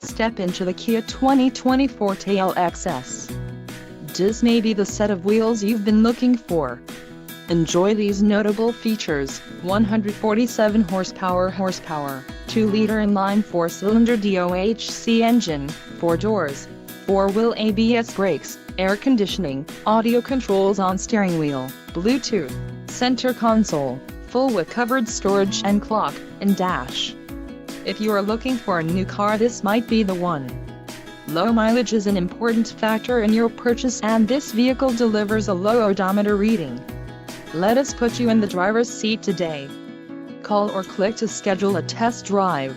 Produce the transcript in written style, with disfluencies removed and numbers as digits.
Step into the Kia 2020 Forte LXS. This may be the set of wheels you've been looking for. Enjoy these notable features: 147 horsepower, 2-liter inline 4-cylinder DOHC engine, 4 doors, 4-wheel ABS brakes, air conditioning, audio controls on steering wheel, Bluetooth, center console, full with covered storage and clock and dash. If you are looking for a new car, this might be the one. Low mileage is an important factor in your purchase, and this vehicle delivers a low odometer reading. Let us put you in the driver's seat today. Call or click to schedule a test drive.